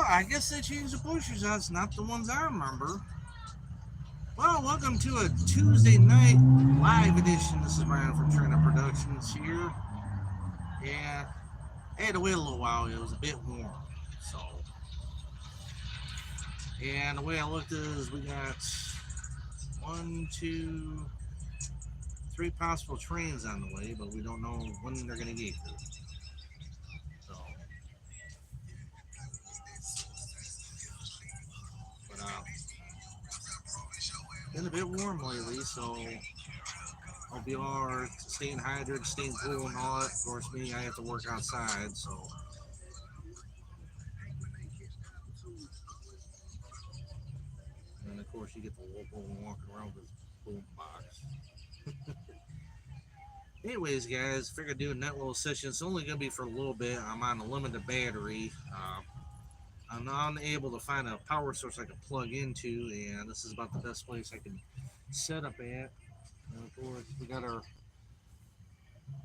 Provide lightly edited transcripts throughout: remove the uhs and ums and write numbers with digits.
I guess they changed the posters. That's not the ones I remember. Well, welcome to a Tuesday night live edition. This is Brian from TrainNut Productions here. Yeah, I had to wait a little while. It was a bit warm. So, and the way I looked at it is we got one, two, three possible trains on the way, but we don't know when they're going to get here. So, but been a bit warm lately, so hope you all are staying hydrated, staying cool, and all that. Of course, me, I have to work outside, so. And of course, you get the local walking around with this boom box. Anyways, guys, figured doing that little session. It's only going to be for a little bit. I'm on a limited battery. I'm unable to find a power source I can plug into, and this is about the best place I can set up at. And of course, we got our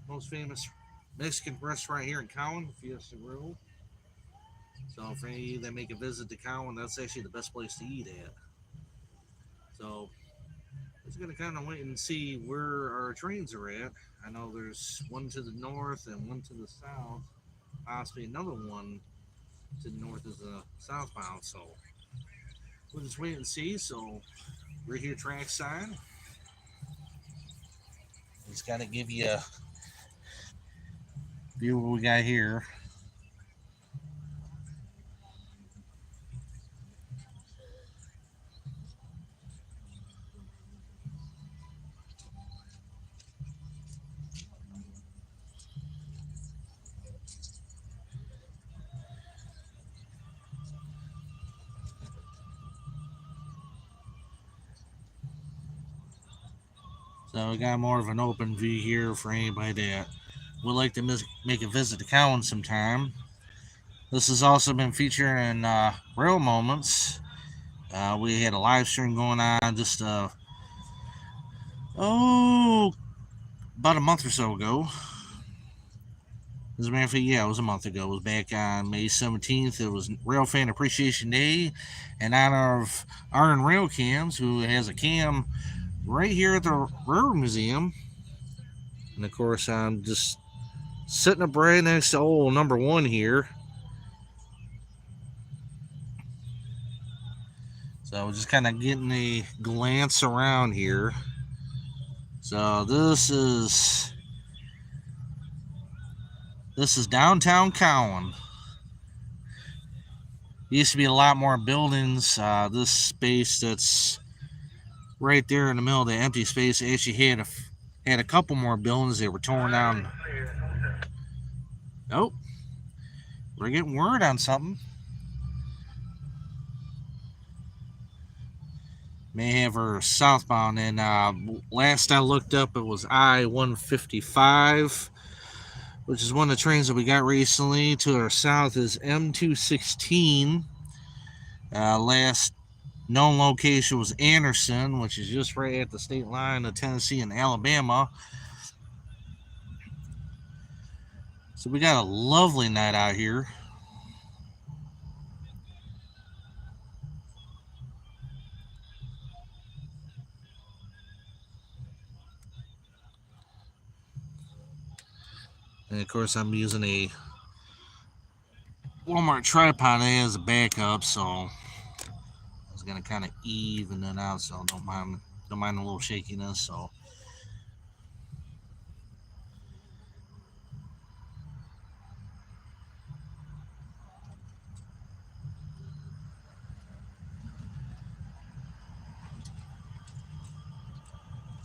most famous Mexican restaurant here in Cowan, Fiesta Grill. So for any of you that make a visit to Cowan, that's actually the best place to eat at. So I'm just gonna kind of wait and see where our trains are at. I know there's one to the north and one to the south, possibly another one to the north is a southbound. So we'll just wait and see. So we're here trackside. Just gotta give you a view of what we got here. So we got more of an open view here for anybody that would like to make a visit to Cowan sometime. This has also been featured in Rail Moments. We had a live stream going on just about a month or so ago. As a matter of fact, yeah, it was a month ago. It was back on May 17th. It was Rail Fan Appreciation Day in honor of Iron Rail Cams, who has a cam right here at the Railroad Museum. And of course, I'm just sitting up right next to old number one here. So we're just kind of getting a glance around here. So this is downtown Cowan. Used to be a lot more buildings. This space that's right there in the middle of the empty space actually had a couple more buildings that were torn down. Oh, we're getting word on something. May have her southbound, and last I looked up, it was I-155, which is one of the trains that we got recently. To our south is M216. Last known location was Anderson, which is just right at the state line of Tennessee and Alabama. So we got a lovely night out here. And of course, I'm using a Walmart tripod as a backup, so I was gonna kind of even it out, so don't mind a little shakiness. So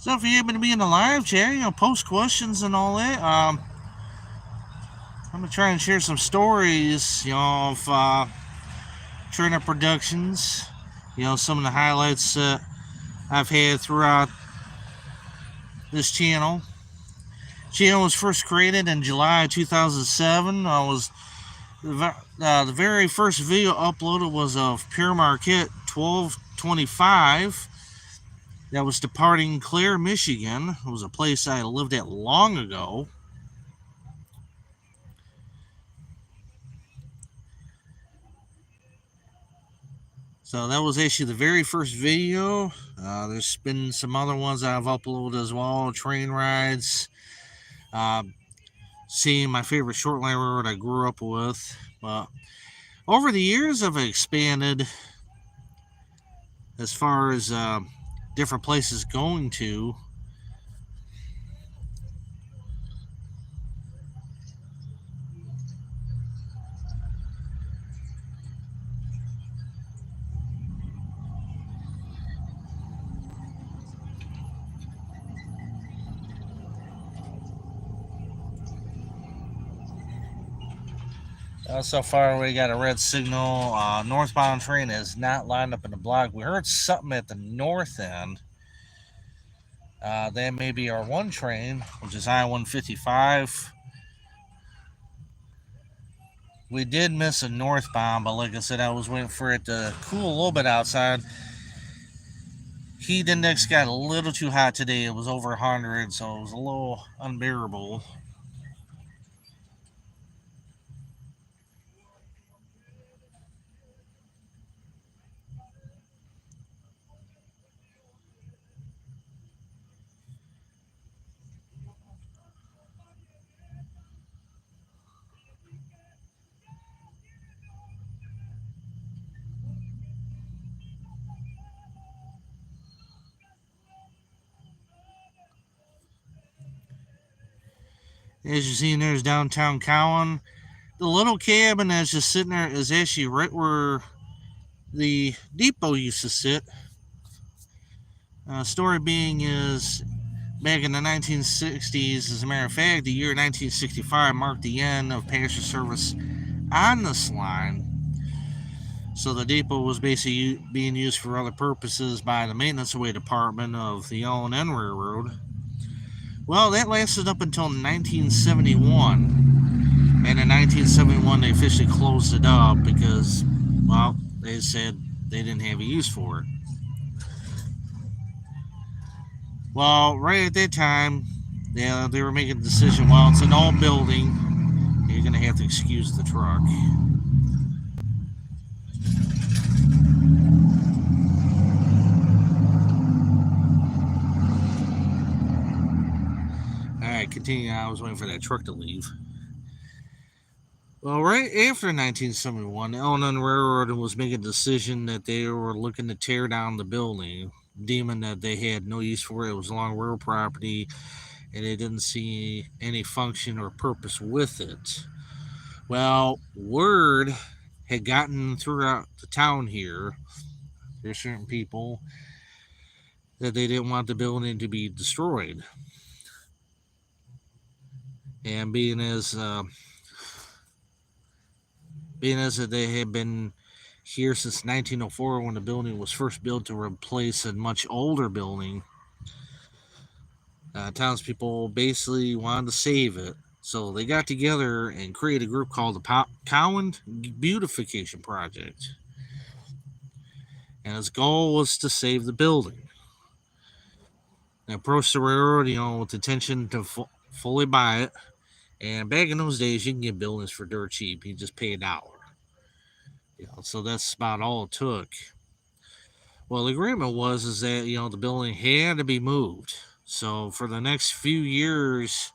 if you happen to be in the live chat, post questions and all that. I'm gonna try and share some stories, of TrainNut Productions. Some of the highlights I've had throughout this channel. Channel was first created in July 2007. The very first video uploaded was of Pure Marquette 1225. That was departing Clare, Michigan. It was a place I lived at long ago. So that was actually the very first video. There's been some other ones that I've uploaded as well, train rides, uh, seeing my favorite short line railroad I grew up with. But over the years, I've expanded as far as different places going to. So far, we got a red signal. Northbound train is not lined up in the block. We heard something at the north end. That may be our one train, which is I-155. We did miss a northbound, but like I said, I was waiting for it to cool a little bit outside. Heat index got a little too hot today. It was over 100, so it was a little unbearable. As you see, there's downtown Cowan. The little cabin that's just sitting there is actually right where the depot used to sit. Story being is back in the 1960s, as a matter of fact, the year 1965 marked the end of passenger service on this line. So the depot was basically being used for other purposes by the maintenance away department of the L&N Railroad. Well, that lasted up until 1971. And in 1971, they officially closed it up because, well, they said they didn't have a use for it. Well, right at that time, they were making the decision, well, it's an old building. You're going to have to excuse the truck. Alright, continue. I was waiting for that truck to leave. Well, right after 1971, the L&N Railroad was making a decision that they were looking to tear down the building, deeming that they had no use for it. It was along railroad property, and they didn't see any function or purpose with it. Well, word had gotten throughout the town here. There's certain people that they didn't want the building to be destroyed. And being as that they had been here since 1904 when the building was first built to replace a much older building, townspeople basically wanted to save it. So they got together and created a group called the Cowan Beautification Project. And its goal was to save the building. They approached the railroad, with the intention to fully buy it. And back in those days, you can get buildings for dirt cheap. You just pay $1. So that's about all it took. Well, the agreement was that the building had to be moved. So for the next few years,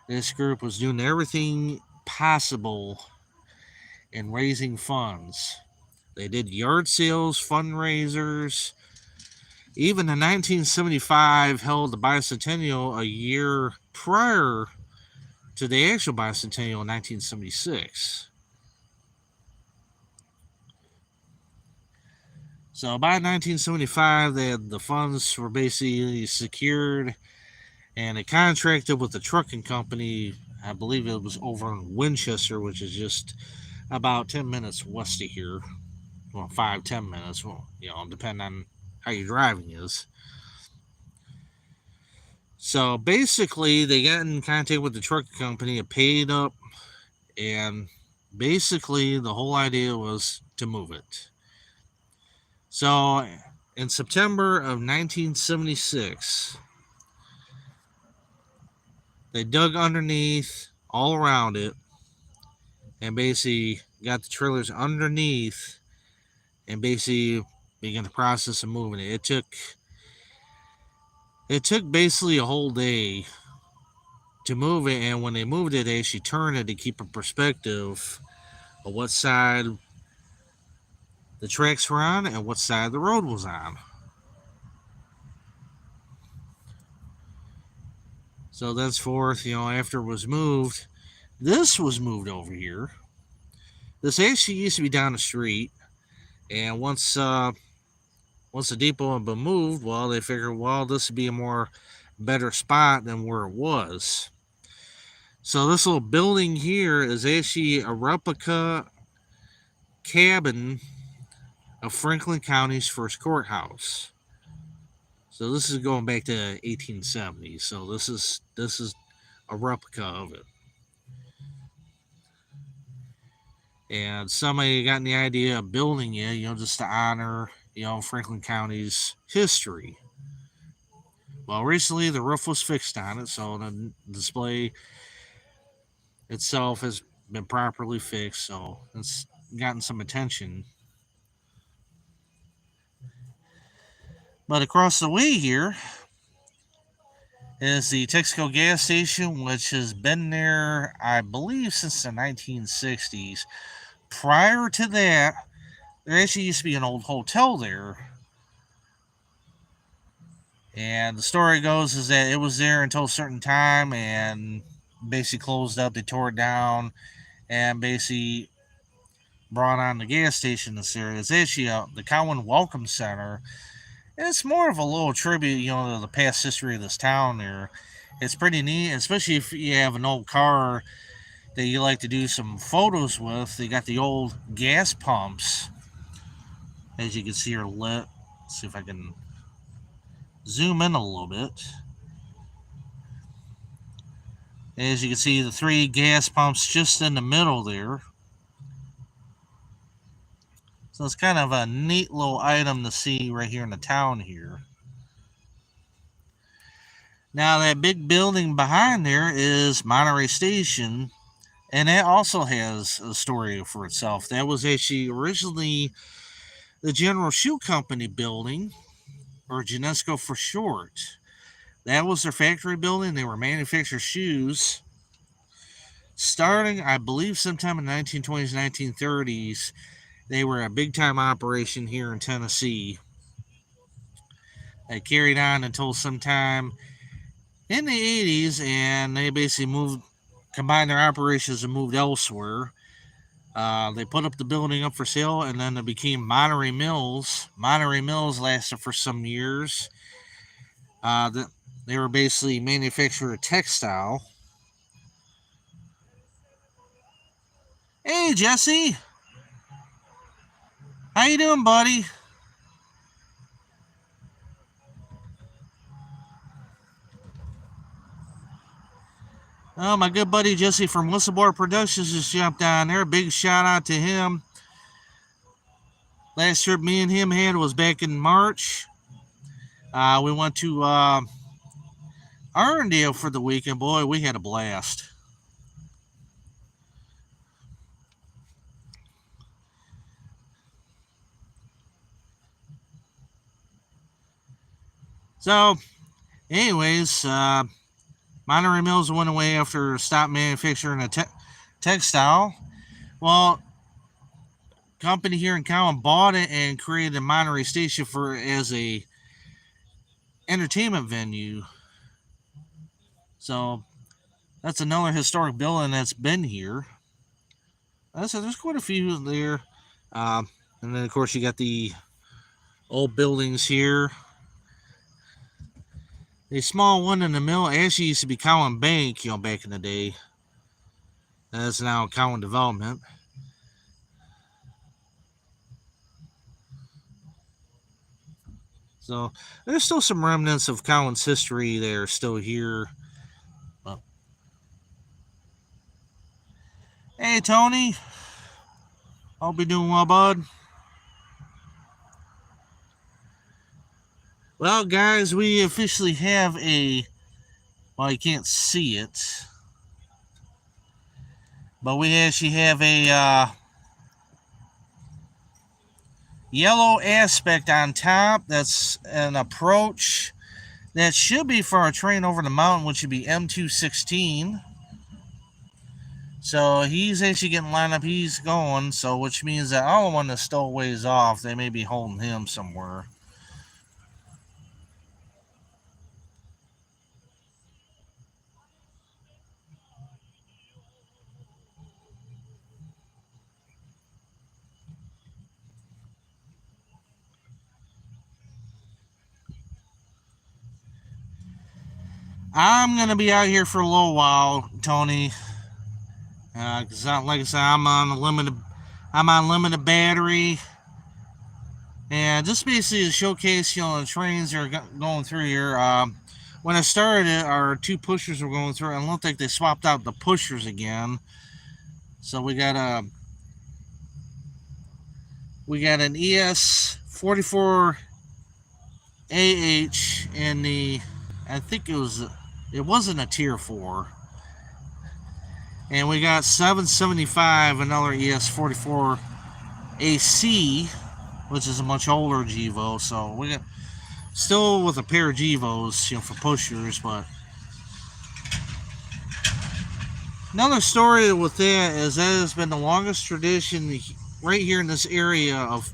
this group was doing everything possible in raising funds. They did yard sales, fundraisers. Even in 1975 held the bicentennial a year prior to the actual bicentennial in 1976. So by 1975, the funds were basically secured, and they contracted with the trucking company. I believe it was over in Winchester, which is just about 10 minutes west of here. Well, 5-10 minutes, depending on how your driving is. So basically, they got in contact with the trucking company, it paid up, and basically the whole idea was to move it. So in September of 1976, they dug underneath all around it and basically got the trailers underneath and basically began the process of moving it. It took basically a whole day to move it, and when they moved it, they actually turned it to keep a perspective of what side the tracks were on and what side the road was on. So thenceforth, after it was moved, this was moved over here. This actually used to be down the street, and once the depot had been moved, well, they figured, well, this would be a more better spot than where it was. So this little building here is actually a replica cabin of Franklin County's first courthouse. So this is going back to 1870. So this is a replica of it. And somebody got the idea of building it, just to honor, Franklin County's history. Well, recently the roof was fixed on it, so the display itself has been properly fixed, so it's gotten some attention. But across the way here is the Texaco gas station, which has been there, I believe, since the 1960s. Prior to that, there actually used to be an old hotel there. And the story goes is that it was there until a certain time and basically closed up. They tore it down and basically brought on the gas station this area. It's actually the Cowan Welcome Center. And it's more of a little tribute, to the past history of this town there. It's pretty neat, especially if you have an old car that you like to do some photos with. They got the old gas pumps, as you can see, are lit. Let's see if I can zoom in a little bit. As you can see, the 3 gas pumps just in the middle there. So it's kind of a neat little item to see right here in the town here. Now that big building behind there is Monterey Station, and that also has a story for itself. That was actually originally the General Shoe Company building, or Genesco for short. That was their factory building. They were manufacturing shoes. Starting, I believe, sometime in the 1920s, 1930s, they were a big-time operation here in Tennessee. They carried on until sometime in the 80s, and they basically combined their operations and moved elsewhere. They put up the building up for sale, and then it became Monterey Mills. Monterey Mills lasted for some years. They were basically manufacturer textile. Hey, Jesse. How you doing, buddy? Oh, my good buddy Jesse from Whistleblower Productions just jumped on there. Big shout out to him. Last trip me and him had was back in March. We went to Arndale for the weekend. Boy, we had a blast. So, anyways, Monterey Mills went away after stopped manufacturing a textile. Well, company here in Cowan bought it and created a Monterey Station as a entertainment venue. So that's another historic building that's been here. So there's quite a few there. And then, of course, you got the old buildings here. The small one in the middle actually used to be Cowan Bank, back in the day. That's now Cowan Development. So there's still some remnants of Cowan's history that are still here. Hey, Tony. Hope you're doing well, bud. Well, guys, we officially have well, you can't see it, but we actually have yellow aspect on top. That's an approach that should be for a train over the mountain, which would be M216. So he's actually getting lined up. He's going, so which means that all the one that's still ways off, they may be holding him somewhere. I'm gonna be out here for a little while, Tony. Cause like I said, I'm on limited battery, and just basically to showcase, the trains are going through here. When I started it, our two pushers were going through, and it looked like they swapped out the pushers again. So we got an ES 44 AH in the, I think it wasn't a tier 4. And we got 775, another ES 44 AC, which is a much older GEVO. So we got still with a pair of GEVOs, for pushers. But another story with that is that has been the longest tradition right here in this area of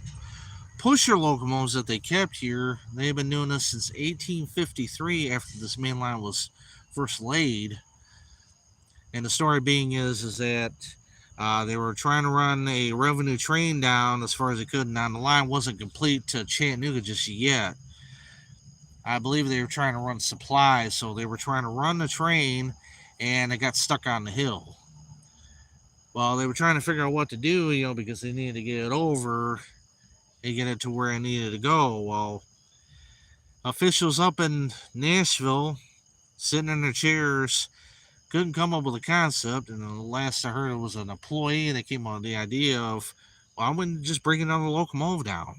pusher locomotives that they kept here. They've been doing this since 1853, after this main line was first laid. And the story being is that they were trying to run a revenue train down as far as they could. Now the line wasn't complete to Chattanooga just yet. I believe they were trying to run supplies, so they were trying to run the train, and it got stuck on the hill. Well, they were trying to figure out what to do, because they needed to get it over and get it to where it needed to go. Well, officials up in Nashville, sitting in their chairs, couldn't come up with a concept, and the last I heard, it was an employee that came up with the idea of, well, I'm going to just bring another locomotive down.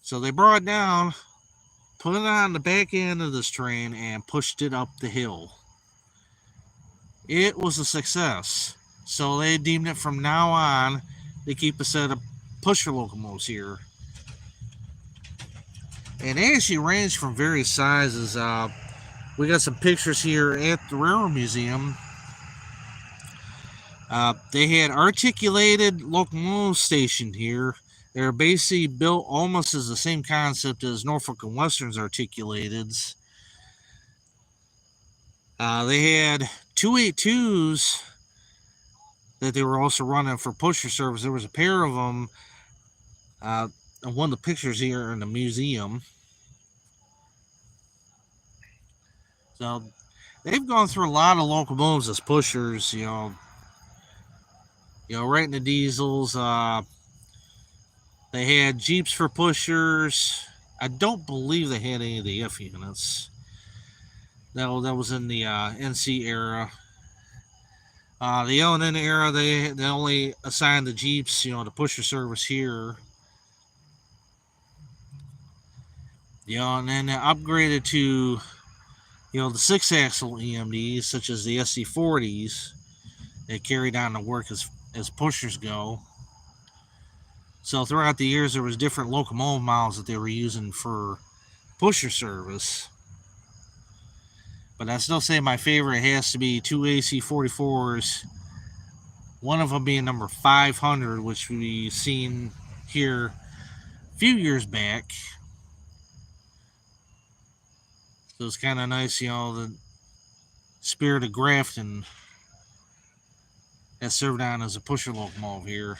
So they brought it down, put it on the back end of this train, and pushed it up the hill. It was a success. So they deemed it from now on to keep a set of pusher locomotives here. And they actually range from various sizes. We got some pictures here at the Railroad Museum. They had articulated locomotives stationed here. They're basically built almost as the same concept as Norfolk and Western's articulateds. They had 282s that they were also running for pusher service. There was a pair of them. One of the pictures here in the museum. So they've gone through a lot of locomotives as pushers, right in the diesels. They had Jeeps for pushers. I don't believe they had any of the F units. That was in the NC era. The L&N era, they only assigned the Jeeps, to pusher service here. And then they upgraded to, the 6-axle EMDs, such as the SC40s, that carried on the work as pushers go. So throughout the years, there was different locomotive models that they were using for pusher service. But I still say my favorite has to be 2 AC44s. One of them being number 500, which we've seen here a few years back. So it's kind of nice, the spirit of Grafton that served on as a pusher locomotive here.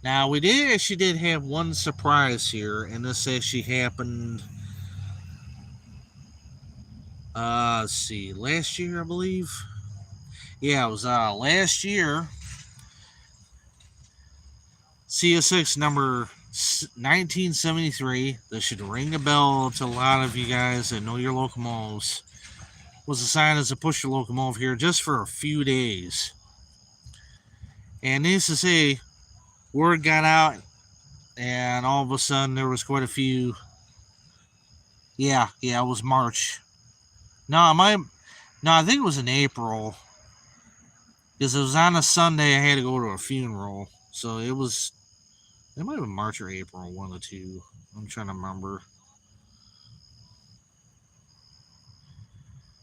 Now, we did have one surprise here, and this actually happened, let's see, last year, I believe. Yeah, it was last year. CSX number 1973, that should ring a bell to a lot of you guys that know your locomotives, was assigned as a pusher locomotive here just for a few days. And needless to say, word got out, and all of a sudden there was quite a few. Yeah, it was March. No, I think it was in April, because it was on a Sunday. I had to go to a funeral. So it might have been March or April, one of the two. I'm trying to remember.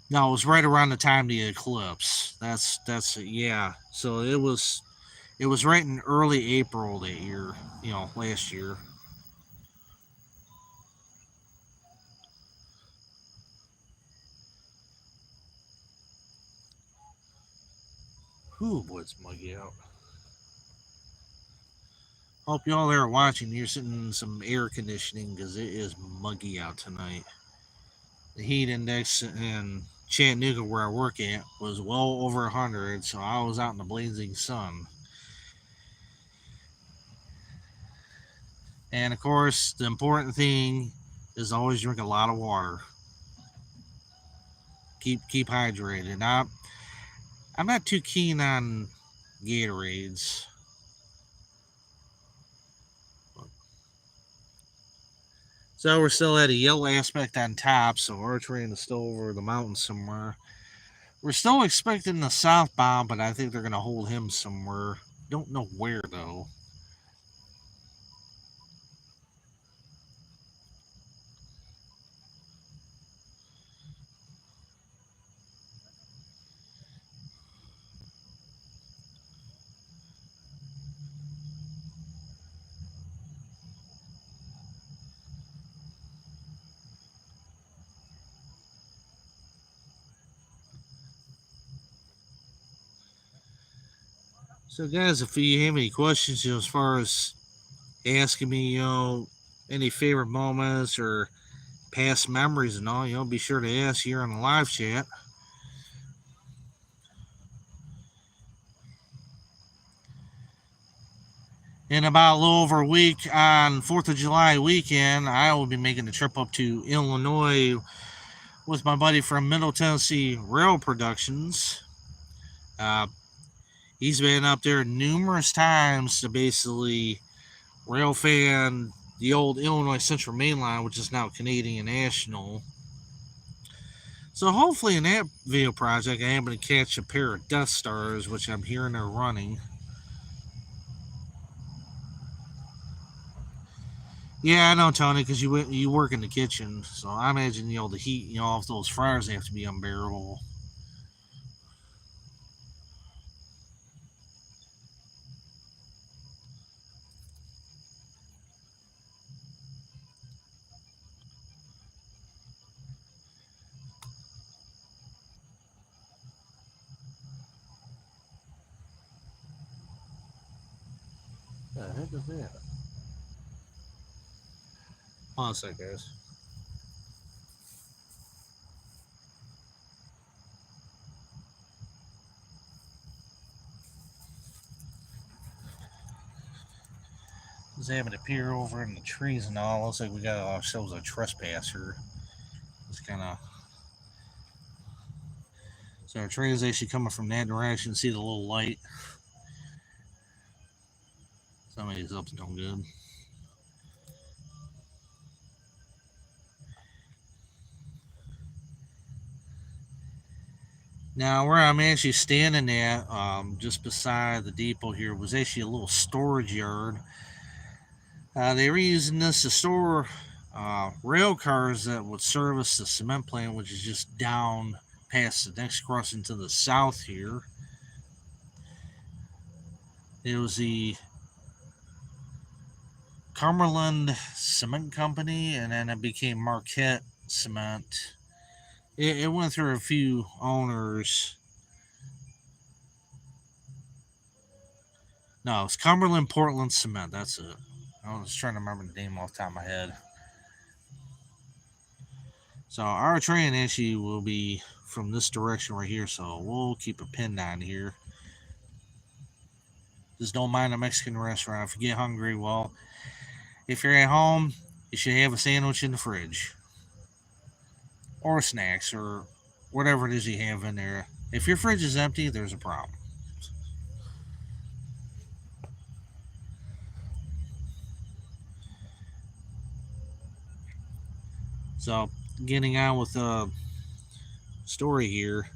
No, it was right around the time of the eclipse. That's yeah. So it was right in early April that year. Last year. Whew, boy, it's muggy out. Hope y'all there watching. You're sitting in some air conditioning because it is muggy out tonight. The heat index in Chattanooga, where I work at, was well over 100, so I was out in the blazing sun. And of course, the important thing is always drink a lot of water. Keep hydrated. I'm not too keen on Gatorades. So we're still at a yellow aspect on top, so our train is still over the mountain somewhere. We're still expecting the southbound, but I think they're going to hold him somewhere. Don't know where, though. So, guys, if you have any questions, as far as asking me, any favorite moments or past memories and all, be sure to ask here on the live chat. In about a little over a week on 4th of July weekend, I will be making a trip up to Illinois with my buddy from Middle Tennessee Railroad Productions. Uh, he's been up there numerous times to basically rail fan the old Illinois Central Main Line, which is now Canadian National. So hopefully in that video project, I am able to catch a pair of Death Stars, which I'm hearing they're running. Yeah, I know, Tony, because you work in the kitchen, so I imagine the heat off those fryers have to be unbearable. What the heck is that? Hold on a sec, guys. Just having to peer over in the trees and all. Looks like we got ourselves a trespasser. It's kind of. So our train is actually coming from that direction. See the little light. Somebody's up to no good. Now, where I'm actually standing at, just beside the depot here, was actually a little storage yard. They were using this to store rail cars that would service the cement plant, which is just down past the next crossing to the south here. It was the Cumberland Cement Company, and then it became Marquette Cement. It went through a few owners. No, it's Cumberland Portland Cement. That's it. I was trying to remember the name off the top of my head. So our train actually will be from this direction right here. So we'll keep a pin down here. Just don't mind a Mexican restaurant. If you get hungry, well, if you're at home, you should have a sandwich in the fridge. Or snacks or whatever it is you have in there. If your fridge is empty, there's a problem. So, getting on with the story here.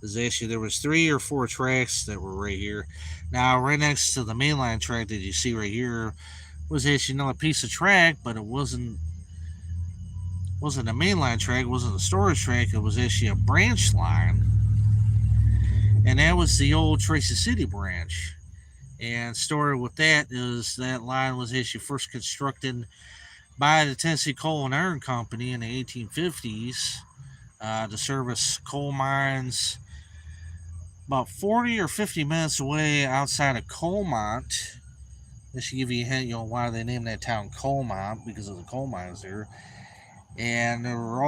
Is actually there was 3 or 4 tracks that were right here. Now, right next to the mainline track that you see right here was actually another piece of track, but it wasn't a mainline track. It wasn't a storage track. It was actually a branch line, and that was the old Tracy City branch. And story with that is that line was actually first constructed by the Tennessee Coal and Iron Company in the 1850s to service coal mines about 40 or 50 minutes away outside of Coalmont. This should give you a hint, why they named that town Coalmont, because of the coal mines there. And they were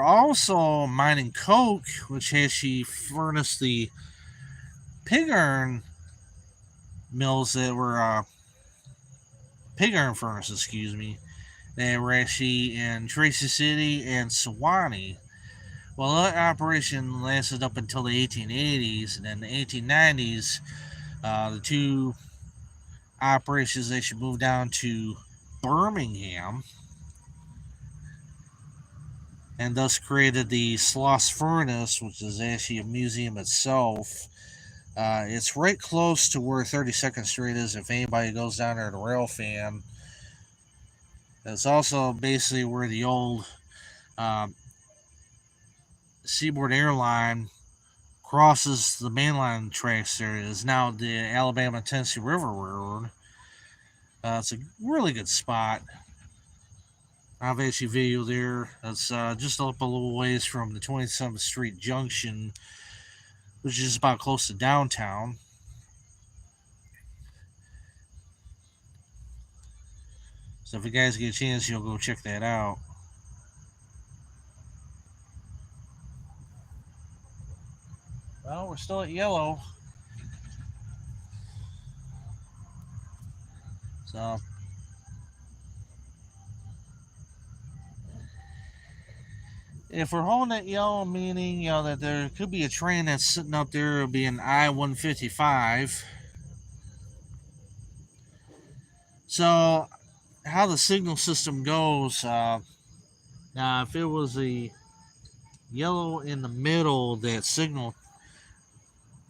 also mining coke, which actually furnished the pig iron mills that were pig iron furnaces, excuse me. They were actually in Tracy City and Sewanee. Well, that operation lasted up until the 1880s, and in the 1890s, the two operations they should move down to Birmingham, and thus created the Sloss Furnace, which is actually a museum itself. It's right close to where 32nd Street is. If anybody goes down there to rail fan, it's also basically where the old um, Seaboard Airline crosses the mainline tracks. There is now the Alabama Tennessee River Railroad. It's a really good spot. I've actually video there. It's just up a little ways from the 27th Street Junction, which is about close to downtown. So if you guys get a chance, you'll go check that out. Well, we're still at yellow. So if we're holding at yellow, meaning that there could be a train that's sitting up there, it'll be an I-155. So how the signal system goes, now if it was a yellow in the middle, that signal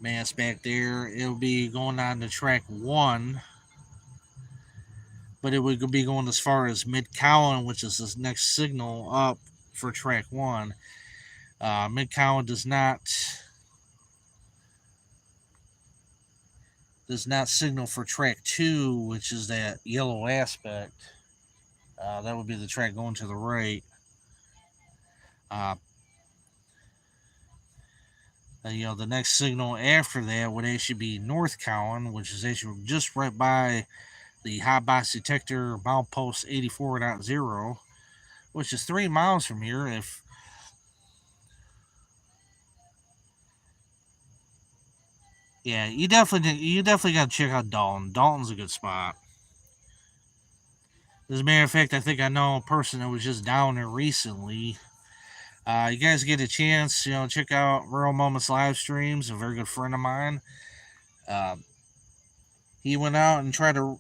mass back there, it'll be going on to track 1, but it would be going as far as Mid Cowan, which is this next signal up for track 1. Mid Cowan does not signal for track 2, which is that yellow aspect. That would be the track going to the right. The next signal after that would actually be North Cowan, which is actually just right by the hot box detector milepost 84.0, which is 3 miles from here. You definitely got to check out Dalton. Dalton's a good spot. As a matter of fact, I think I know a person that was just down there recently. You guys get a chance, check out Rural Moments live streams. A very good friend of mine. He went out and tried to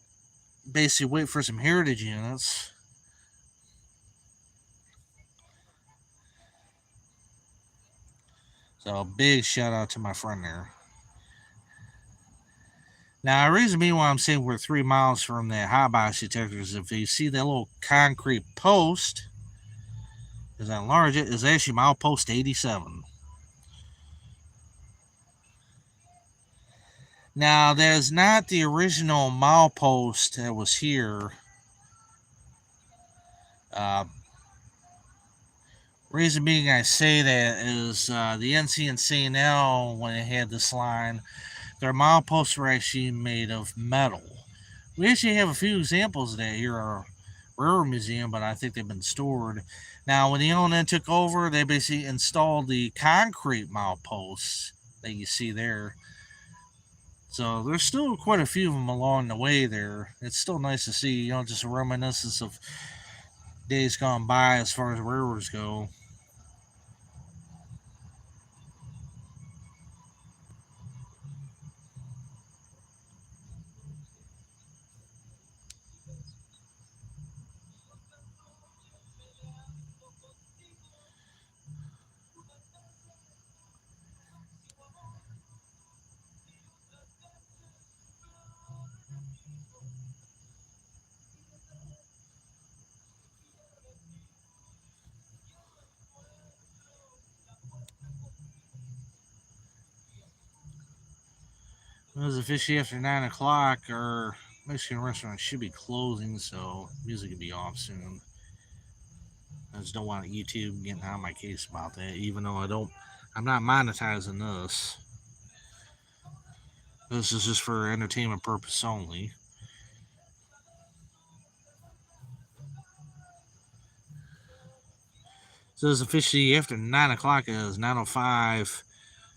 basically wait for some heritage units. So big shout out to my friend there. Now, the reason being why I'm saying we're 3 miles from the hot box detector is if you see that little concrete post, as I enlarge it, is actually milepost 87. Now, that is not the original milepost that was here. Reason being I say that is the NC and CNL, when they had this line, their mileposts were actually made of metal. We actually have a few examples of that here at our Railroad Museum, but I think they've been stored. Now, when the ONN took over, they basically installed the concrete mileposts that you see there. So there's still quite a few of them along the way there. It's still nice to see, just a reminiscence of days gone by as far as railroads go. It was officially after 9 o'clock. Our Mexican restaurant should be closing, so music will be off soon. I just don't want YouTube getting on my case about that, even though I'm not monetizing this. This is just for entertainment purpose only. So it's officially after 9 o'clock. It is 9:05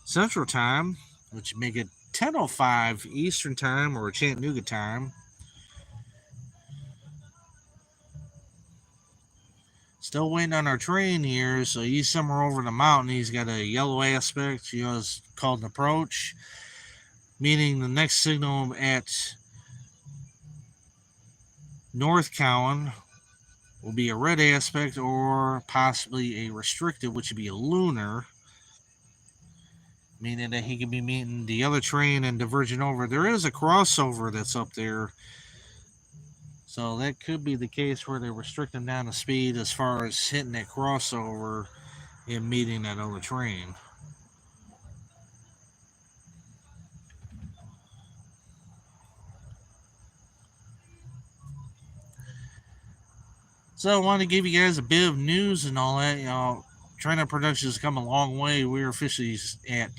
Central Time, which make it 10:05 Eastern Time or Chattanooga time. Still waiting on our train here, so he's somewhere over the mountain. He's got a yellow aspect. It's called an approach, meaning the next signal at North Cowan will be a red aspect or possibly a restricted, which would be a lunar, meaning that he could be meeting the other train and diverging over. There is a crossover that's up there, so that could be the case where they restrict him down the speed as far as hitting that crossover and meeting that other train. So I want to give you guys a bit of news and all that. TrainNut Productions has come a long way. We're officially at,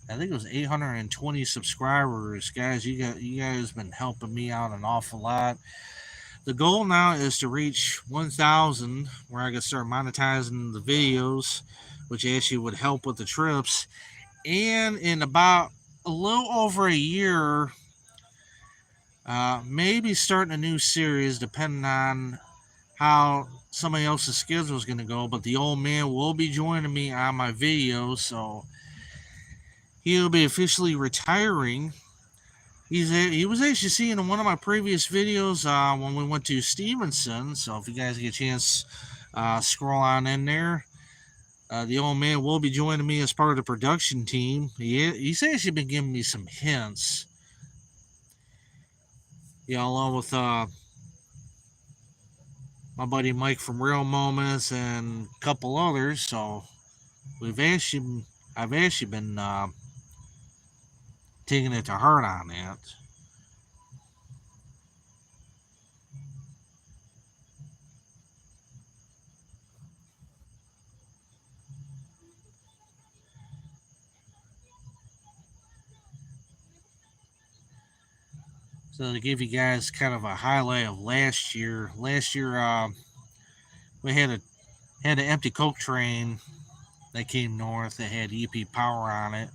I think it was 820 subscribers, guys. You guys been helping me out an awful lot. The goal now is to reach 1,000, where I can start monetizing the videos, which actually would help with the trips. And in about a little over a year, maybe starting a new series, depending on how somebody else's schedule is going to go. But the old man will be joining me on my videos, so he'll be officially retiring. He was actually seen in one of my previous videos when we went to Stevenson. So if you guys get a chance, scroll on in there. The old man will be joining me as part of the production team. He's actually been giving me some hints, along with my buddy Mike from Real Moments and a couple others. So I've actually been taking it to heart on that. So to give you guys kind of a highlight of last year, we had an empty Coke train that came north that had EP power on it.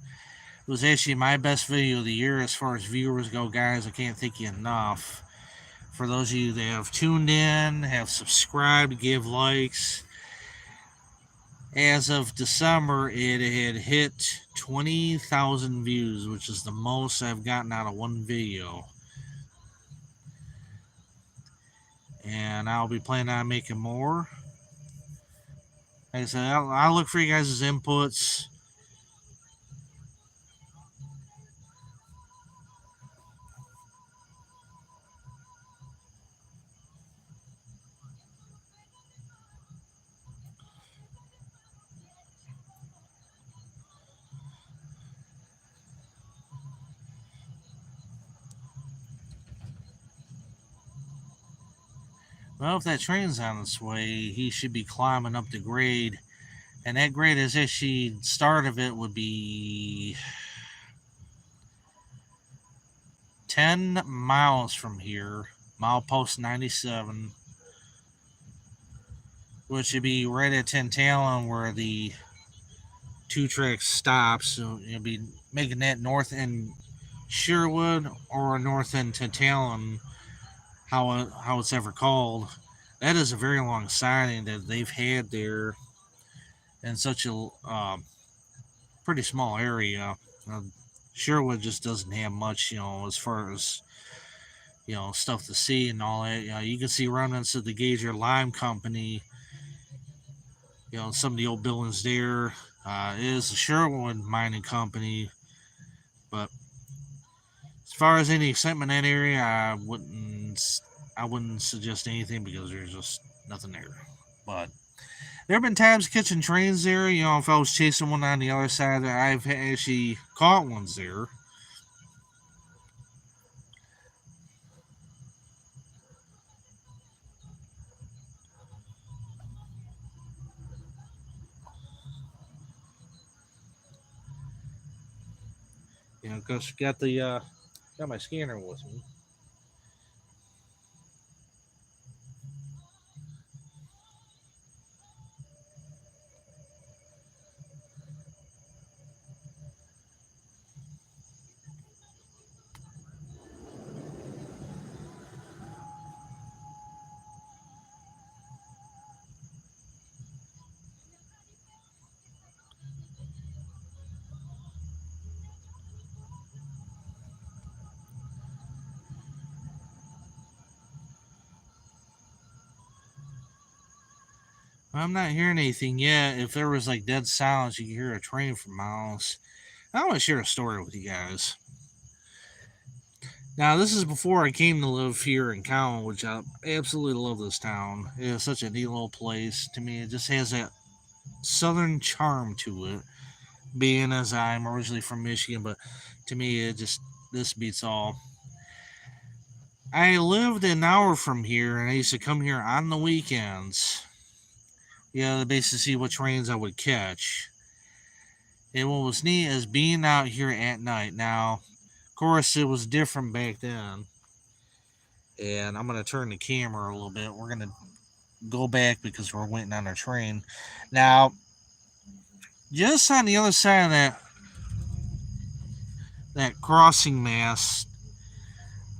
It was actually my best video of the year as far as viewers go, guys. I can't thank you enough. For those of you that have tuned in, have subscribed, give likes. As of December, it had hit 20,000 views, which is the most I've gotten out of one video. And I'll be planning on making more. Like I said, I'll look for you guys' inputs. Well, if that train's on its way, he should be climbing up the grade. And that grade is actually, start of it would be 10 miles from here, milepost 97, which would be right at Tantalon where the 2-track stops. So you'll be making that north end Sherwood or north end Tantalon, how it's ever called. That is a very long siding that they've had there in such a pretty small area. Sherwood just doesn't have much, as far as stuff to see and all that. You can see remnants of the Gager Lime Company. Some of the old buildings there. It is a Sherwood mining company, but as far as any excitement in that area, I wouldn't suggest anything because there's just nothing there. But there have been times catching trains there. If I was chasing one on the other side, I've actually caught ones there. Because got my scanner with me. I'm not hearing anything yet. If there was like dead silence, you could hear a train for miles. I want to share a story with you guys. Now, this is before I came to live here in Cowan, which I absolutely love this town. It is such a neat little place. To me, it just has that southern charm to it, being as I'm originally from Michigan, but to me, this beats all. I lived an hour from here, and I used to come here on the weekends. To basically see what trains I would catch. And what was neat is being out here at night. Now, of course, it was different back then. And I'm going to turn the camera a little bit. We're going to go back because we're waiting on our train. Now, just on the other side of that crossing mast,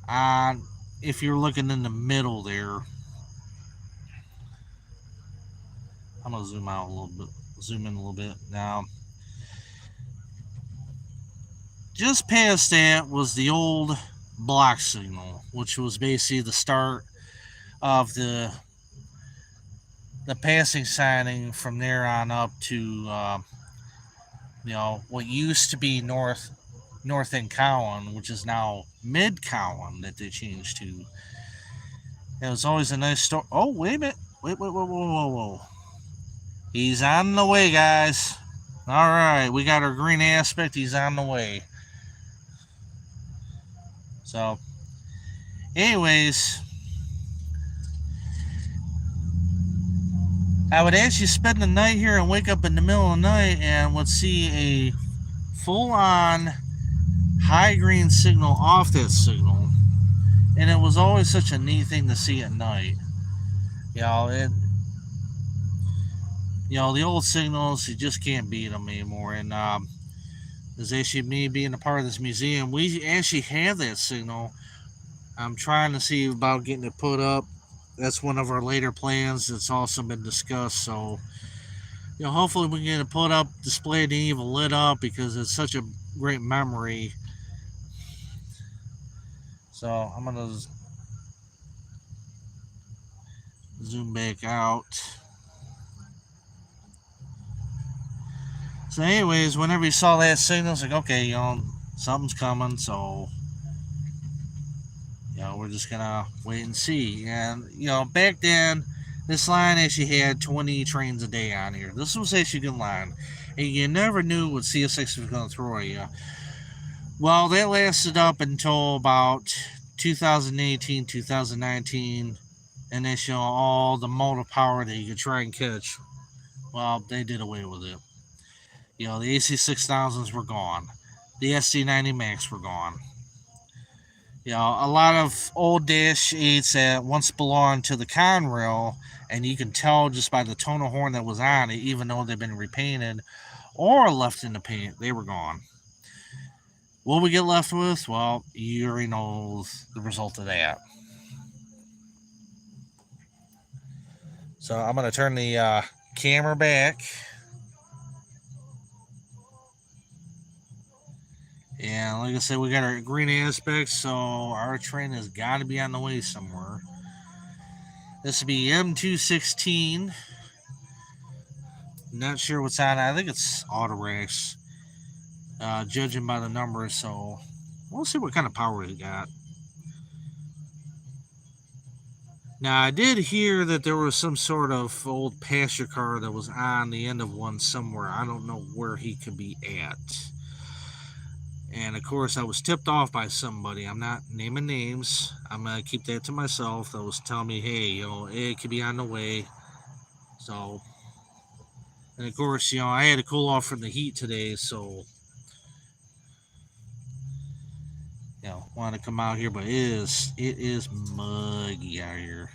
on if you're looking in the middle there, I'm gonna zoom out a little bit, zoom in a little bit. Now, just past that was the old block signal, which was basically the start of the passing signing from there on up to what used to be North End Cowan, which is now Mid Cowan that they changed to. It was always a nice story. Oh, wait a minute. Whoa. He's on the way, guys. All right, we got our green aspect. He's on the way. So, anyways, I would actually spend the night here and wake up in the middle of the night and would see a full-on high green signal off that signal. And it was always such a neat thing to see at night. The old signals, you just can't beat them anymore. And there's actually me being a part of this museum. We actually have that signal. I'm trying to see about getting it put up. That's one of our later plans that's also been discussed. So, hopefully we can get it put up, displayed, and even lit up because it's such a great memory. So I'm going to zoom back out. So anyways, whenever you saw that signal, it's like, okay, something's coming. So, we're just going to wait and see. And, back then, this line actually had 20 trains a day on here. This was actually a good line. And you never knew what CS6 was going to throw at you. Well, that lasted up until about 2018, 2019. And they show all the motive power that you could try and catch. Well, they did away with it. The AC6000s were gone. The SD90 Max were gone. A lot of old Dash 8s that once belonged to the Conrail, and you can tell just by the tone of horn that was on it, even though they've been repainted or left in the paint, they were gone. What we get left with? Well, you already know the result of that. So I'm going to turn the camera back. And like I said, we got our green aspects, so our train has got to be on the way somewhere. This would be M216. Not sure what's on it. I think it's Autorex, judging by the numbers, so we'll see what kind of power it got. Now, I did hear that there was some sort of old pasture car that was on the end of one somewhere. I don't know where he could be at. And of course, I was tipped off by somebody. I'm not naming names. I'm going to keep that to myself. That was telling me, hey, it could be on the way. So, and of course, I had to cool off from the heat today. So, want to come out here, but it is muggy out here.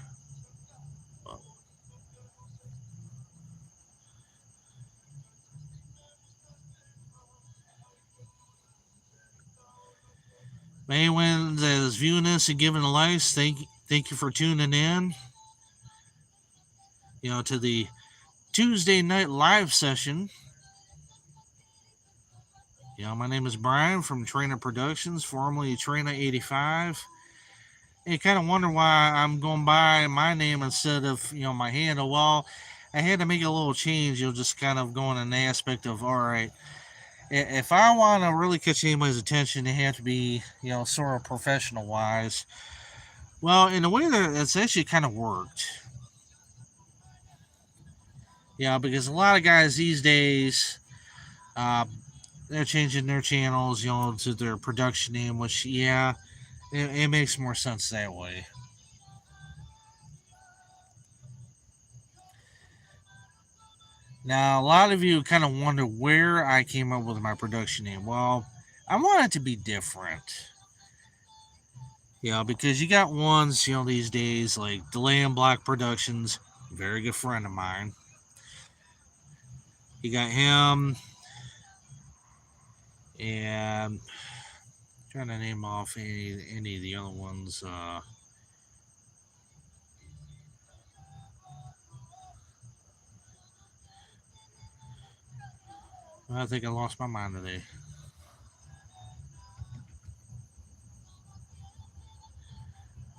Anyone that is viewing this and giving a like, thank you for tuning in. To the Tuesday night live session. My name is Brian from TrainNut Productions, formerly TrainNut 85. You kind of wonder why I'm going by my name instead of my handle. Well, I had to make a little change. Just kind of going in the aspect of, all right, if I want to really catch anybody's attention, they have to be sort of professional wise. Well, in a way that it's actually kind of worked. Because a lot of guys these days, uh, they're changing their channels, to their production name, which it makes more sense that way. Now, a lot of you kind of wonder where I came up with my production name. Well, I want it to be different. Because you got ones, these days, like Delay and Block Productions, very good friend of mine. You got him, and I'm trying to name off any of the other ones. I think I lost my mind today.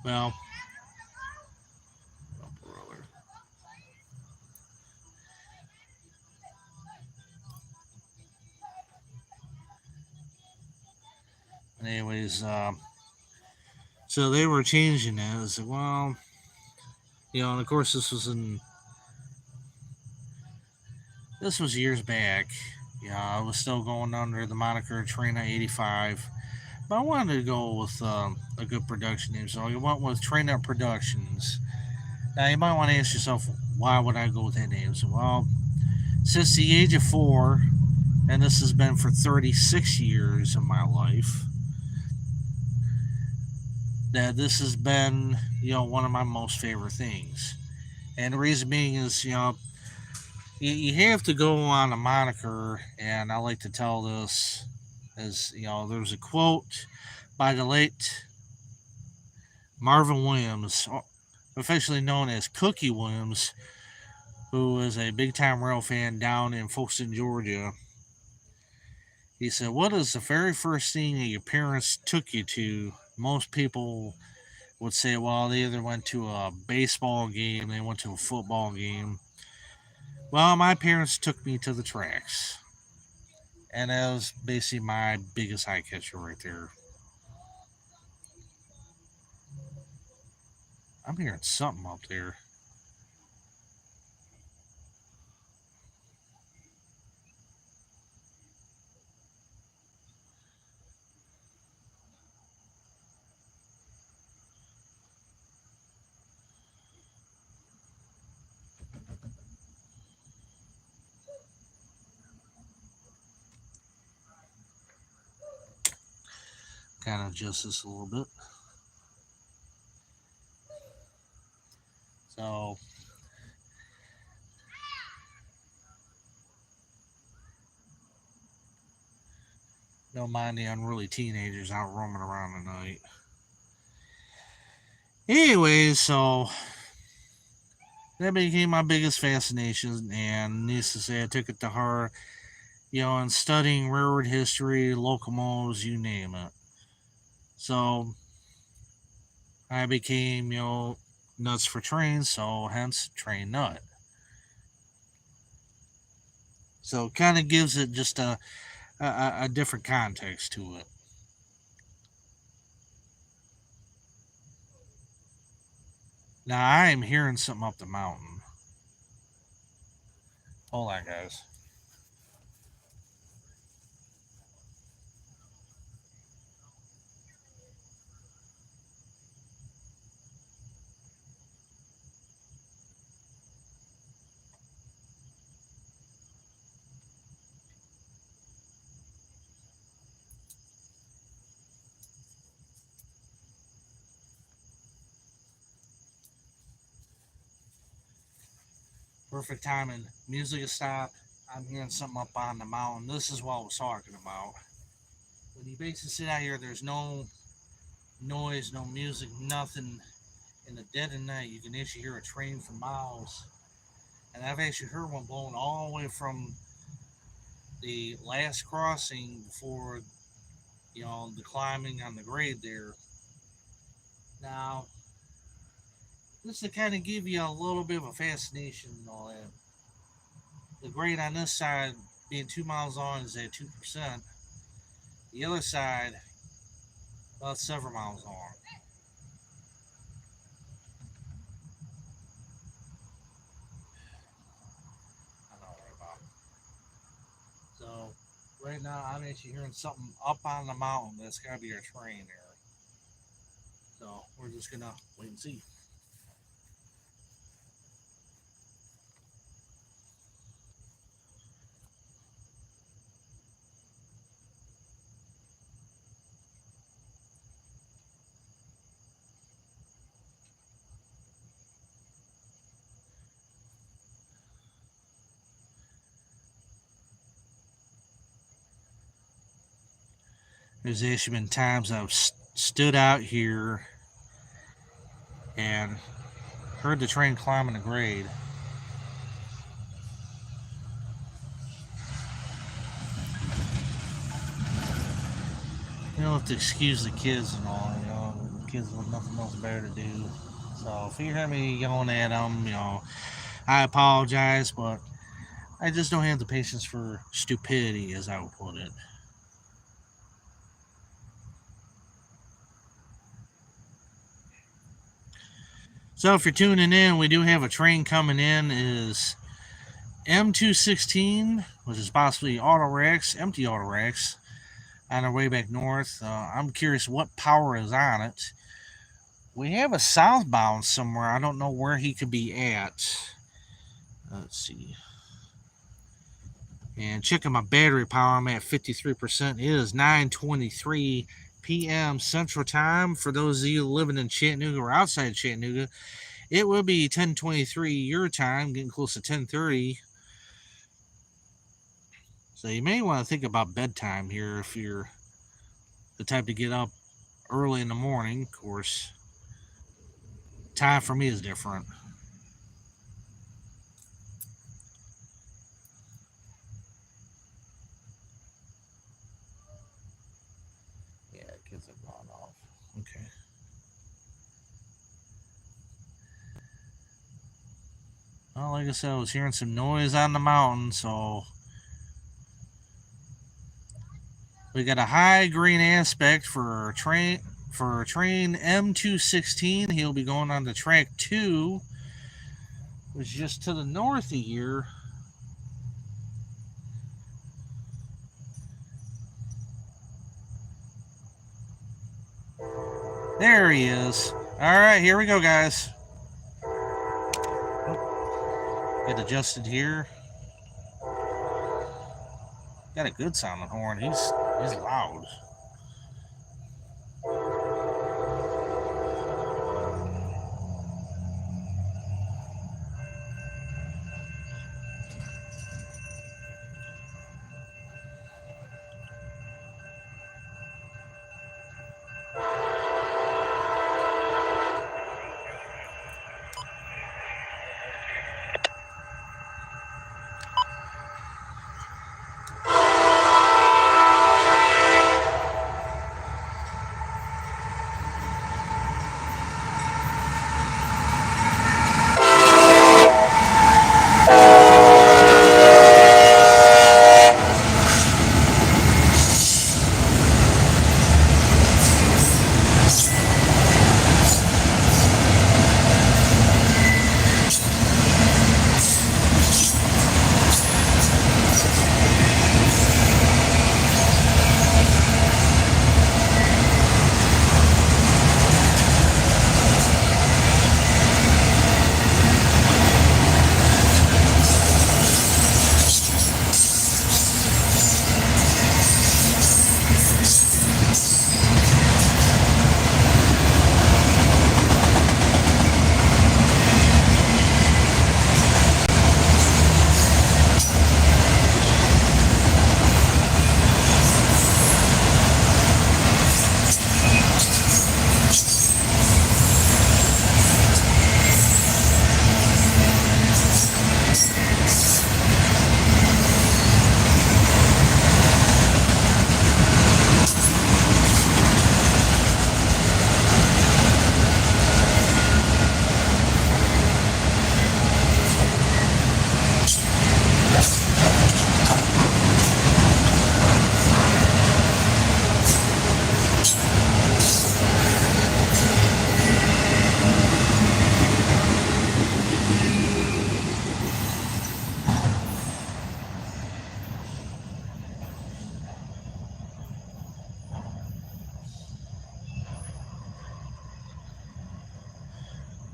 Well, anyways, so they were changing it. I was like, well, and of course this was years back. I was still going under the moniker TrainNut 85, but I wanted to go with a good production name, so I went with TrainNut Productions. Now you might want to ask yourself, why would I go with that name? So, well, since the age of 4, and this has been for 36 years of my life, that this has been, one of my most favorite things. And the reason being is, you have to go on a moniker, and I like to tell this as, there's a quote by the late Marvin Williams, officially known as Cookie Williams, who is a big time rail fan down in Folkston, Georgia. He said, "What is the very first thing that your parents took you to?" Most people would say, well, they either went to a baseball game, they went to a football game. Well, my parents took me to the tracks. And that was basically my biggest eye catcher right there. I'm hearing something up there. Kind of adjust this a little bit. So, don't mind the unruly teenagers out roaming around at night. Anyways, so that became my biggest fascination, and needless to say, I took it to heart. And studying railroad history, locomotives, you name it. So I became, nuts for trains, so hence Train Nut. So it kind of gives it just a different context to it. Now I am hearing something up the mountain. Hold on, guys. Perfect timing. Music is stopped. I'm hearing something up on the mountain. This is what I was talking about. When you basically sit out here, there's no noise, no music, nothing. In the dead of night, you can actually hear a train for miles. And I've actually heard one blowing all the way from the last crossing before, the climbing on the grade there. Now, this to kind of give you a little bit of a fascination and all that. The grade on this side, being 2 miles long, is at 2%. The other side, about several miles long. I know what about. So, right now, I'm actually hearing something up on the mountain. That's got to be our train there. So, we're just going to wait and see. There's actually been times I've stood out here and heard the train climbing the grade. Have to excuse the kids and all. The kids with nothing else better to do. So if you hear me yelling at them, I apologize, but I just don't have the patience for stupidity, as I would put it. So if you're tuning in, we do have a train coming in. It is M216, which is possibly auto racks, empty auto racks, on our way back north. I'm curious what power is on it. We have a southbound somewhere. I don't know where he could be at. Let's see. And checking my battery power, I'm at 53%. It is 9:23 p.m. Central Time. For those of you living in Chattanooga or outside Chattanooga, it will be 10:23 your time, getting close to 10:30. So you may want to think about bedtime here if you're the type to get up early in the morning. Of course, time for me is different. Yeah, kids have gone off. Okay. Well, like I said, I was hearing some noise on the mountain, so we got a high green aspect for train M216. He'll be going on to track 2, which is just to the north of here. There he is. All right, here we go, guys. Get adjusted here. Got a good sounding horn. He's loud.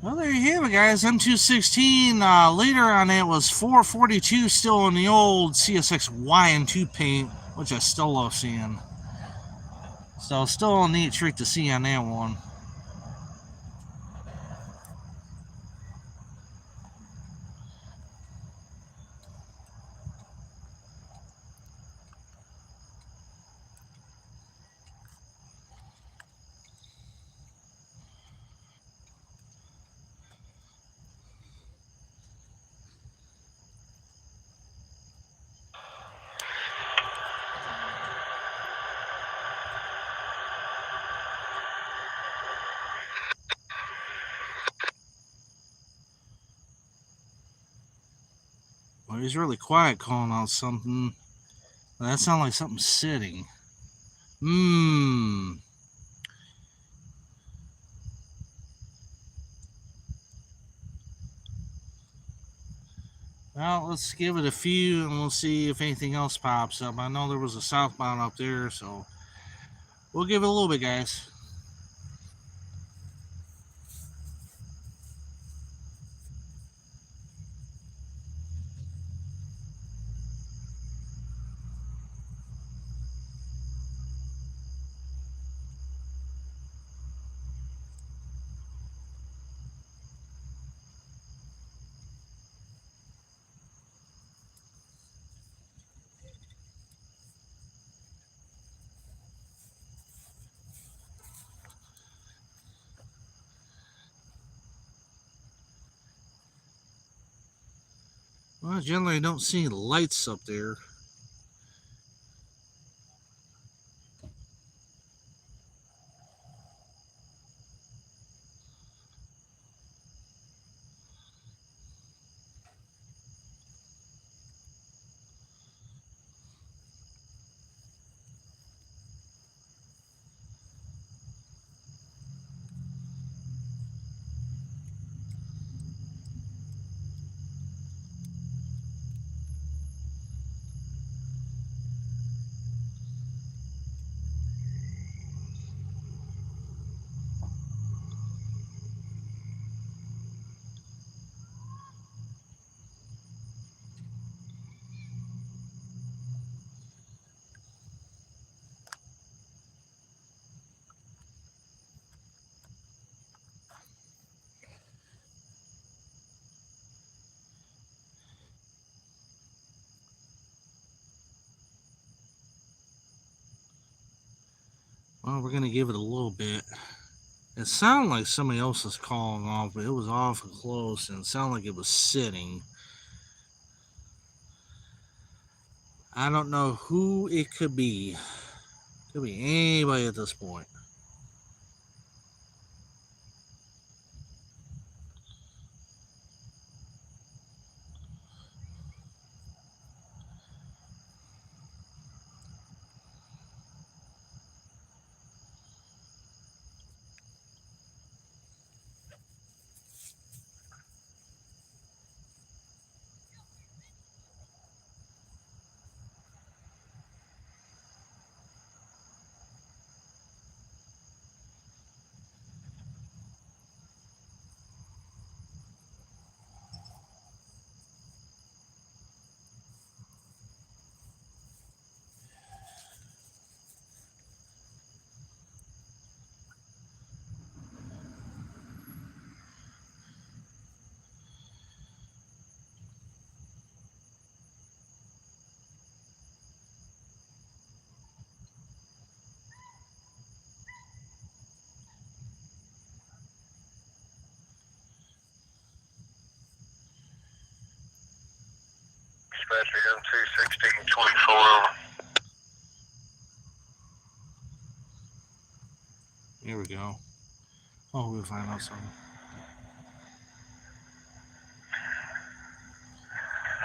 Well, there you have it, guys. M216. Later on, it was 442 still in the old CSX Y&2 paint, which I still love seeing. So, still a neat trick to see on that one. Well, he's really quiet calling out something. That sounds like something sitting. Well, let's give it a few and we'll see if anything else pops up. I know there was a southbound up there, so we'll give it a little bit, guys. Well, generally I don't see lights up there. Well, we're going to give it a little bit. It sounded like somebody else was calling off, but it was awful close and it sounded like it was sitting. I don't know who it could be. Could be anybody at this point. Dispatcher M21624. Here we go. Oh, we'll find out something.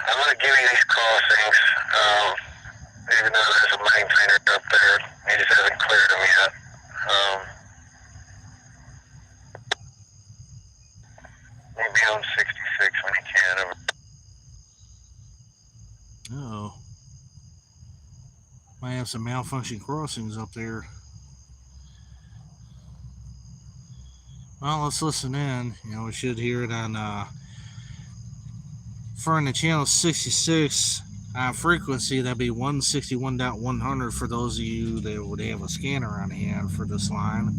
I'm going to give you these crossings, even though there's a maintainer up there. He just hasn't cleared them yet. Maybe on 66 when he can. Uh-oh. Might have some malfunction crossings up there. Well, let's listen in. We should hear it on for the channel 66 frequency. That'd be 161.100 for those of you that would have a scanner on hand for this line.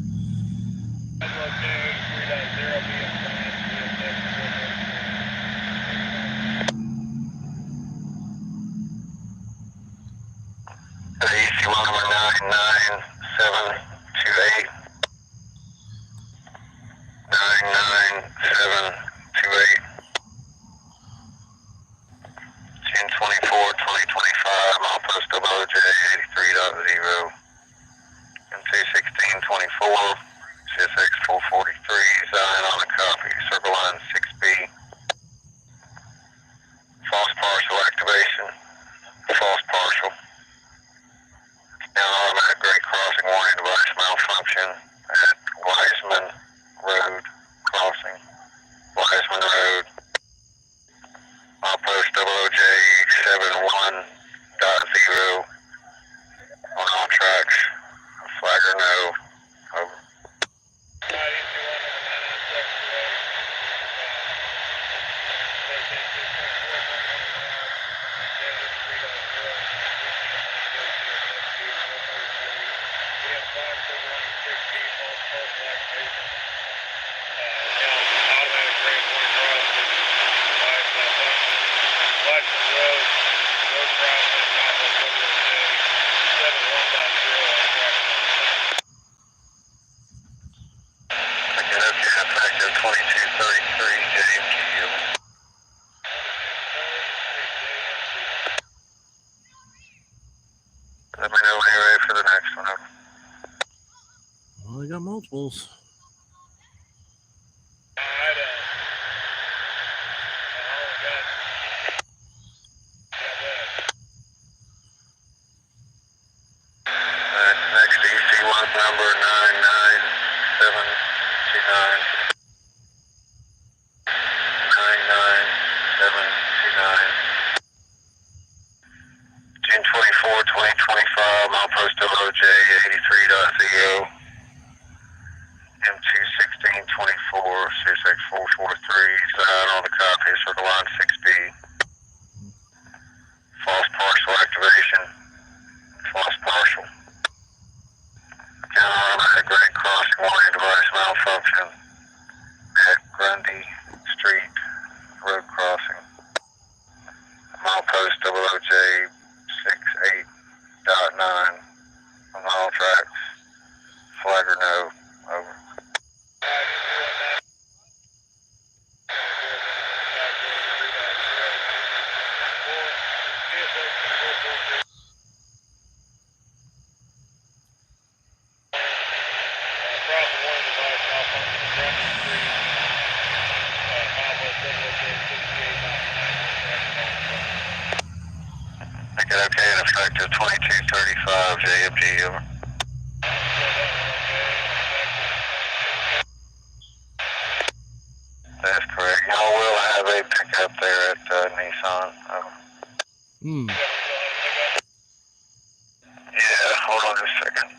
EC1 number 99728. 99728. 10/24/2025. Milepost OJ 83.0. M21624. CSX 443. Sign on a copy. Circle line 6B. False partial activation. False partial. Now automatic grade crossing warning device malfunction at Wiseman Road crossing. Wiseman Road. Milepost OJ 71.0 on all tracks. Flagger no. Over. Effective 2233 JMQ. Let me know when you're ready for the next one. Well, they got multiples. Next EC1 number 99729. 99729. 10/24/2025. Milepost OJ 83.0. M21624. CSX 443. Sign on the copy. Circle line 6B. False partial activation. False partial. Automatic grade crossing warning device malfunction at Grundy Street Road crossing. Milepost OJ 68.9 on all tracks. Flagger no. Over. Make it okay and effective 2235 JMG. Over. That's correct. Y'all will have a pickup there at Nissan. Yeah, hold on just a second.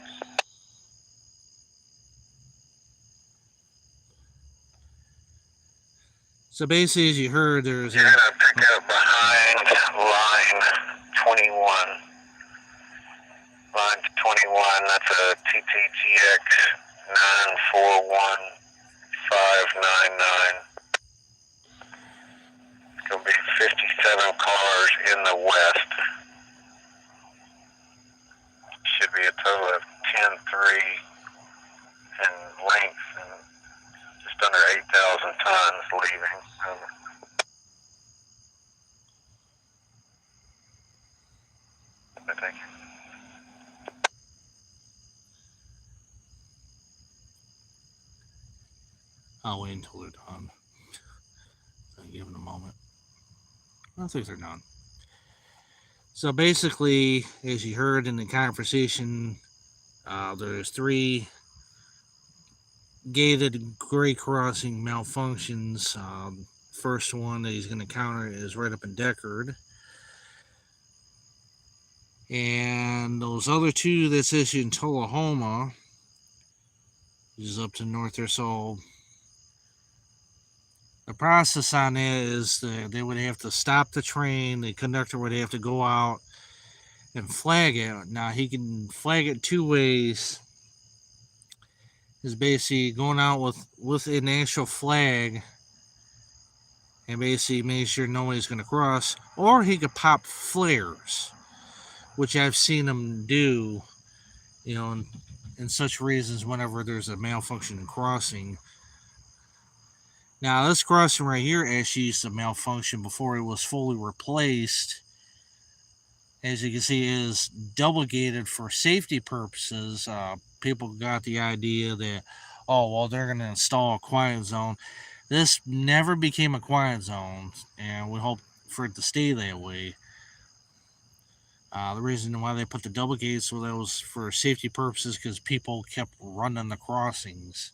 So basically, as you heard, there's You're going to pick up behind line 21. Line 21, that's a TTTX 941599. It's going to be 57 cars in the west. Should be a total of 10.3 in length and just under 8,000 tons leaving. I think. I'll wait until they're done. I'll give them a moment. I think they're done. So basically, as you heard in the conversation, there's 3 gated grade crossing malfunctions. First one that he's going to counter is right up in Deckard. And those other 2 that's issued in Tullahoma, which is up to north there. So The process on that is they would have to stop the train. The conductor would have to go out and flag it. Now he can flag it two ways. Is basically going out with an actual flag and basically make sure nobody's going to cross, or he could pop flares, which I've seen him do, you know, in such reasons whenever there's a malfunctioning crossing. Now, this crossing right here actually used to malfunction before it was fully replaced. As you can see, it is double gated for safety purposes. People got the idea that, oh, well, they're going to install a quiet zone. This never became a quiet zone, and we hope for it to stay that way. The reason why they put the double gates was that was for safety purposes because people kept running the crossings.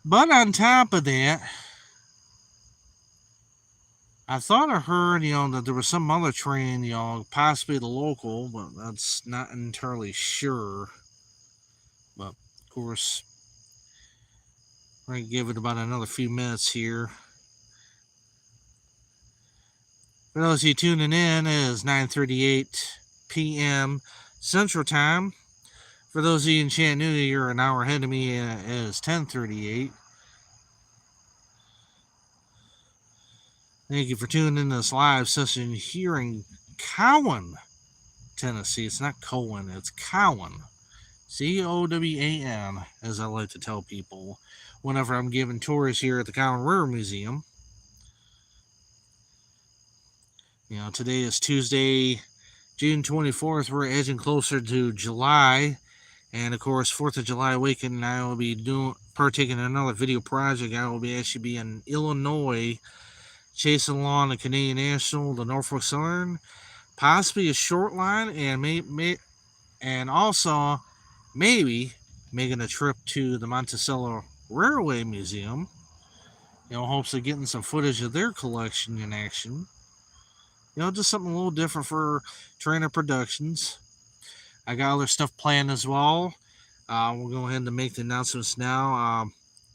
But on top of that, I thought I heard, that there was some other train, possibly the local, but that's not entirely sure. But of course, we're gonna give it about another few minutes here. For those of you tuning in, it is 9:38 p.m. Central Time. For those of you in Chattanooga, you're an hour ahead of me. It is 10:38. Thank you for tuning in to this live session here in Cowan, Tennessee. It's not Cowan, it's Cowan. Cowan, as I like to tell people whenever I'm giving tours here at the Cowan Railroad Museum. Today is Tuesday, June 24th. We're edging closer to July. And of course, 4th of July weekend, I will be partaking in another video project. I will be in Illinois, chasing along the Canadian National, the Norfolk Southern, possibly a short line, and also maybe making a trip to the Monticello Railway Museum. Hopes of getting some footage of their collection in action. Just something a little different for TrainNut Productions. I got other stuff planned as well. We'll go ahead and make the announcements now.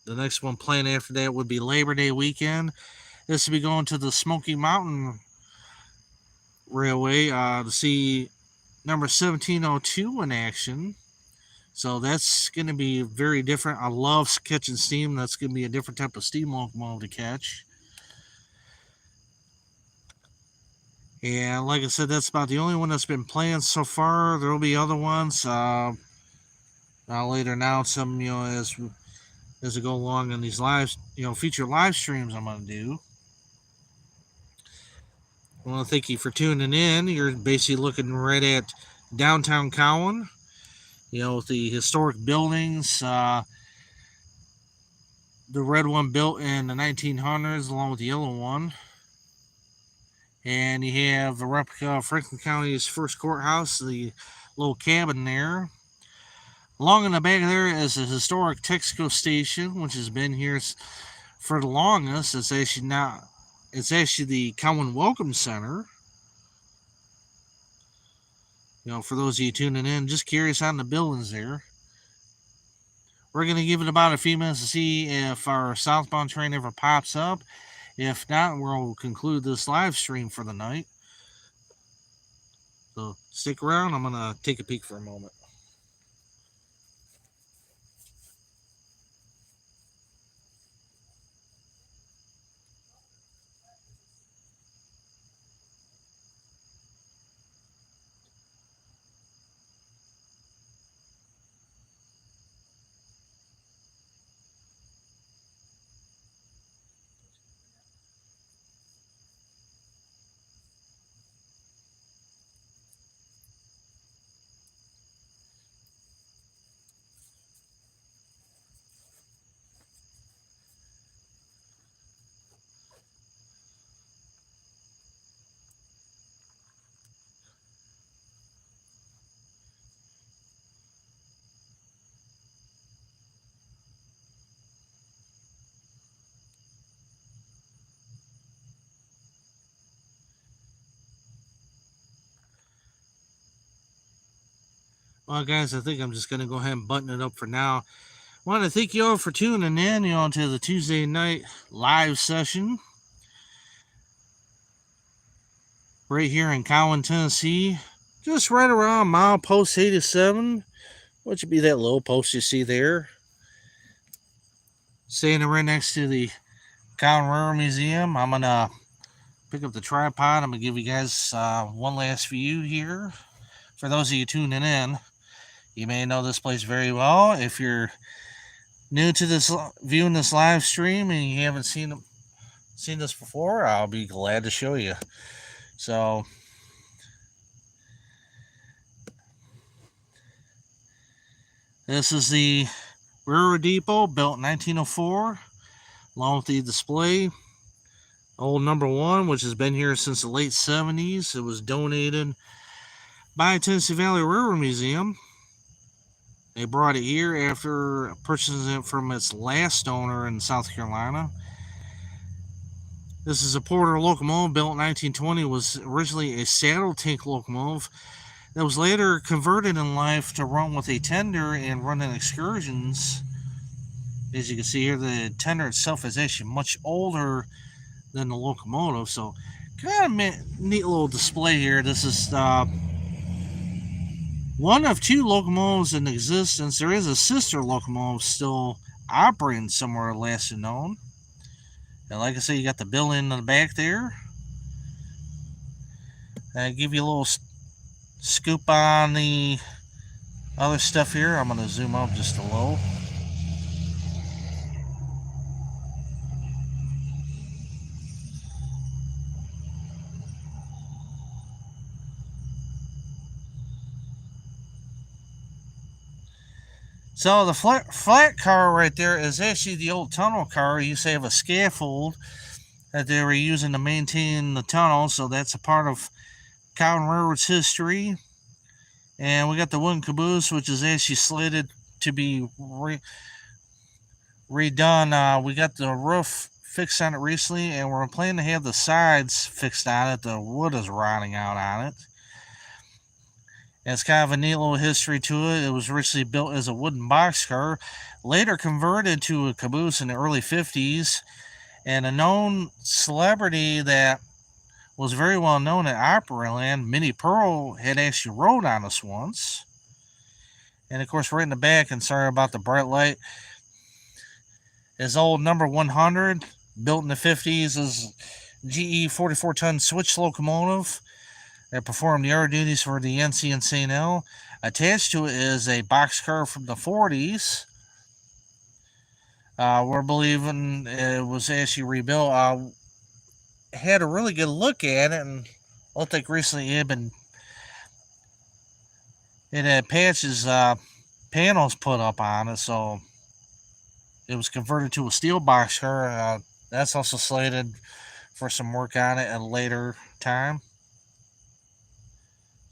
The next one planned after that would be Labor Day weekend. This will be going to the Smoky Mountain Railway to see number 1702 in action. So that's going to be very different. I love catching steam. That's going to be a different type of steam locomotive to catch. And like I said, that's about the only one that's been planned so far. There will be other ones. I'll later announce them, as we go along in these live, feature live streams I'm going to do. I want to thank you for tuning in. You're basically looking right at downtown Cowan, with the historic buildings. The red one built in the 1900s along with the yellow one. And you have the replica of Franklin County's first courthouse, the little cabin there. Along in the back there is a historic Texaco station, which has been here for the longest. It's actually the Cowan Welcome Center. For those of you tuning in, just curious on the buildings there. We're going to give it about a few minutes to see if our southbound train ever pops up. If not, we'll conclude this live stream for the night. So stick around. I'm going to take a peek for a moment. Well, guys, I think I'm just going to go ahead and button it up for now. I want to thank you all for tuning in, to the Tuesday night live session right here in Cowan, Tennessee. Just right around milepost 87, which would be that little post you see there. Standing right next to the Cowan Railroad Museum. I'm going to pick up the tripod. I'm going to give you guys one last view here. For those of you tuning in, you may know this place very well. If you're new to this, viewing this live stream, and you haven't seen this before, I'll be glad to show you. So, this is the Railroad Depot, built in 1904, along with the display. Old number 1, which has been here since the late 70s. It was donated by Tennessee Valley Railroad Museum. They brought it here after purchasing it from its last owner in South Carolina. This is a Porter locomotive built in 1920. It was originally a saddle tank locomotive that was later converted in life to run with a tender and run in excursions. As you can see here, the tender itself is actually much older than the locomotive, so kind of neat little display here. This is one of 2 locomotives in existence. There is a sister locomotive still operating somewhere last known. And like I say, you got the building in the back there. I give you a little scoop on the other stuff here. I'm going to zoom up just a little. So the flat car right there is actually the old tunnel car. You used to have a scaffold that they were using to maintain the tunnel. So that's a part of Cowan Railroad's history. And we got the wooden caboose, which is actually slated to be redone. We got the roof fixed on it recently, and we're planning to have the sides fixed on it. The wood is rotting out on it. And it's kind of a neat little history to it. It was originally built as a wooden boxcar, later converted to a caboose in the early 50s. And a known celebrity that was very well known at Opryland, Minnie Pearl, had actually rode on this once. And of course, right in the back, and sorry about the bright light, is old number 100, built in the 50s, is GE 44-ton switch locomotive that performed yard duties for the NC and St. L. Attached to it is a boxcar from the 40s. We're believing it was actually rebuilt. Had a really good look at it, and I think recently it had patches, panels put up on it, so it was converted to a steel boxcar. That's also slated for some work on it at a later time.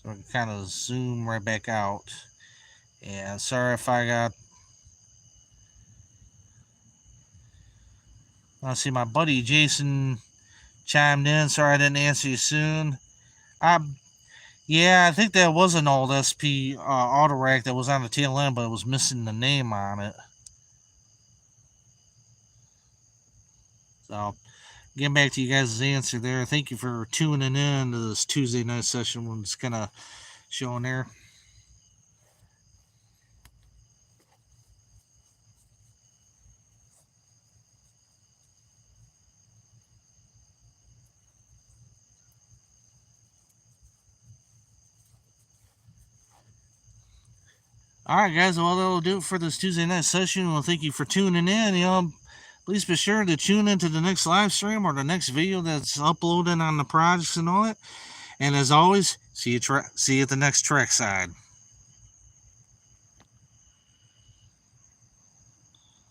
So we can kind of zoom right back out. And sorry if I see my buddy Jason chimed in. Sorry I didn't answer you soon. Yeah, I think that was an old SP auto rack that was on the tail end, but it was missing the name on it. So, getting back to you guys' answer there. Thank you for tuning in to this Tuesday night session. We're just kind of showing there. Alright guys, well that'll do it for this Tuesday night session. Well, thank you for tuning in. Please be sure to tune into the next live stream or the next video that's uploaded on the projects and all that. And as always, see you at the next track side.